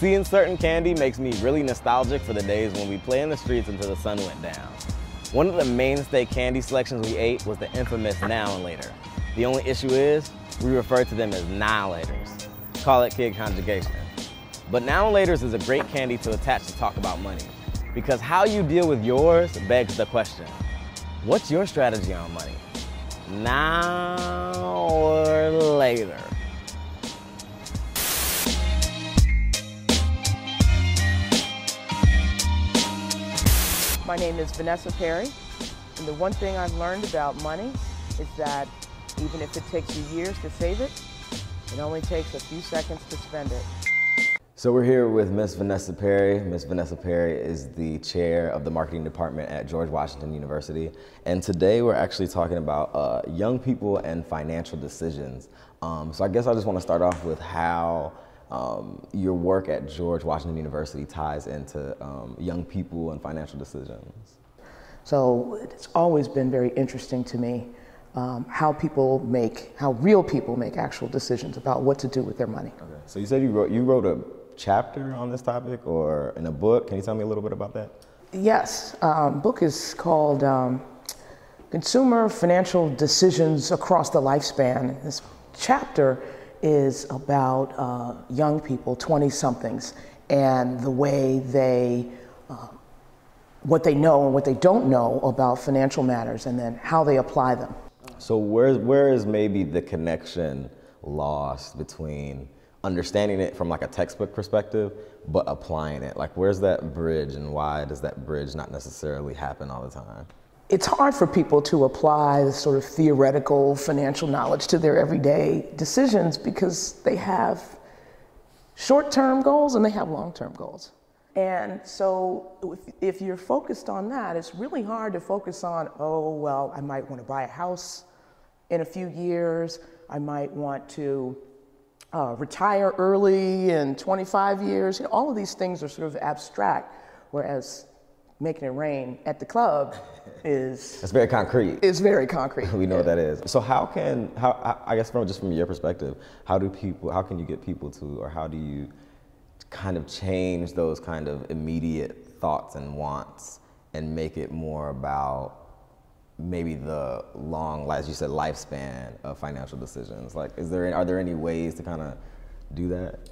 Seeing certain candy makes me really nostalgic for the days when we play in the streets until the sun went down. One of the mainstay candy selections we ate was the infamous Now and Later. The only issue is, we refer to them as Now-Laters. Call it kid conjugation. But Now and Laters is a great candy to attach to talk about money, because how you deal with yours begs the question, what's your strategy on money? Now or later? My name is Vanessa Perry, and the one thing I've learned about money is that even if it takes you years to save it, it only takes a few seconds to spend it. So we're here with Miss Vanessa Perry. Miss Vanessa Perry is the chair of the marketing department at George Washington University. And today we're actually talking about young people and financial decisions. So I guess I just want to start off with how your work at George Washington University ties into young people and financial decisions. So it's always been very interesting to me how real people make actual decisions about what to do with their money. Okay. So you said you wrote a chapter on this topic or in a book. Can you tell me a little bit about that? Yes, book is called Consumer Financial Decisions Across the Lifespan. This chapter is about young people, 20-somethings, and the way they, what they know and what they don't know about financial matters, and then how they apply them. So where is maybe the connection lost between understanding it from like a textbook perspective, but applying it? Like where's that bridge, and why does that bridge not necessarily happen all the time? It's hard for people to apply the sort of theoretical financial knowledge to their everyday decisions because they have short-term goals and they have long-term goals. And so if you're focused on that, it's really hard to focus on, oh, well, I might want to buy a house in a few years. I might want to retire early in 25 years. You know, all of these things are sort of abstract, whereas making it rain at the club is... It's very concrete. It's very concrete. We know what that is. So I guess from your perspective, how can you get people to, or how do you kind of change those kind of immediate thoughts and wants and make it more about maybe the long, as you said, lifespan of financial decisions? Like, are there any ways to kind of do that?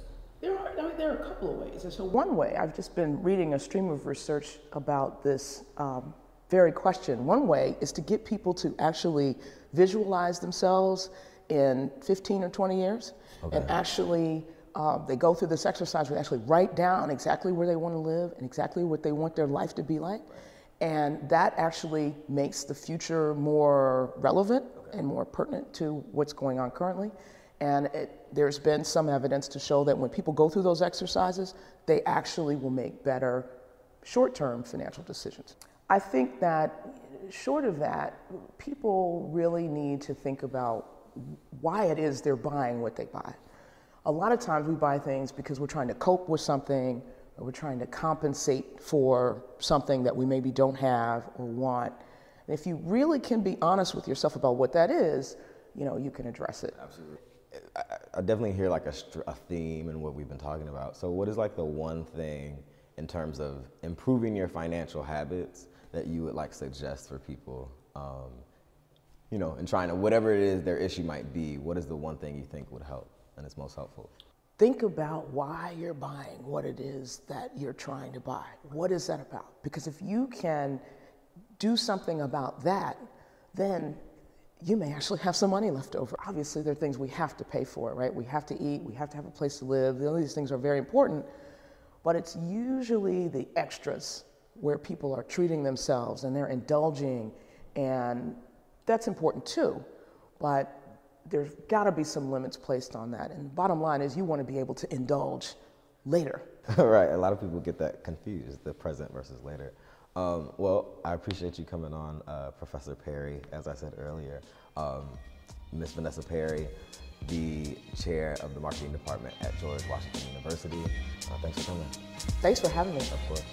There are a couple of ways. And so one way, I've just been reading a stream of research about this very question. One way is to get people to actually visualize themselves in 15 or 20 years. Okay. And actually, they go through this exercise where they actually write down exactly where they want to live and exactly what they want their life to be like. And that actually makes the future more relevant and more pertinent to what's going on currently. And there's been some evidence to show that when people go through those exercises, they actually will make better short-term financial decisions. I think that short of that, people really need to think about why it is they're buying what they buy. A lot of times we buy things because we're trying to cope with something, or we're trying to compensate for something that we maybe don't have or want. And if you really can be honest with yourself about what that is, you know, you can address it. Absolutely. I definitely hear like a theme in what we've been talking about. So what is like the one thing in terms of improving your financial habits that you would like suggest for people, you know, in trying to, whatever it is their issue might be, what is the one thing you think would help and is most helpful? Think about why you're buying what it is that you're trying to buy. What is that about? Because if you can do something about that, then you may actually have some money left over. Obviously, there are things we have to pay for, right? We have to eat, we have to have a place to live. All these things are very important, but it's usually the extras where people are treating themselves and they're indulging, and that's important too, but there's gotta be some limits placed on that. And the bottom line is you wanna be able to indulge later. Right, a lot of people get that confused, the present versus later. Well, I appreciate you coming on, Professor Perry, as I said earlier. Miss Vanessa Perry, the chair of the marketing department at George Washington University. Thanks for coming. Thanks for having me. Of course.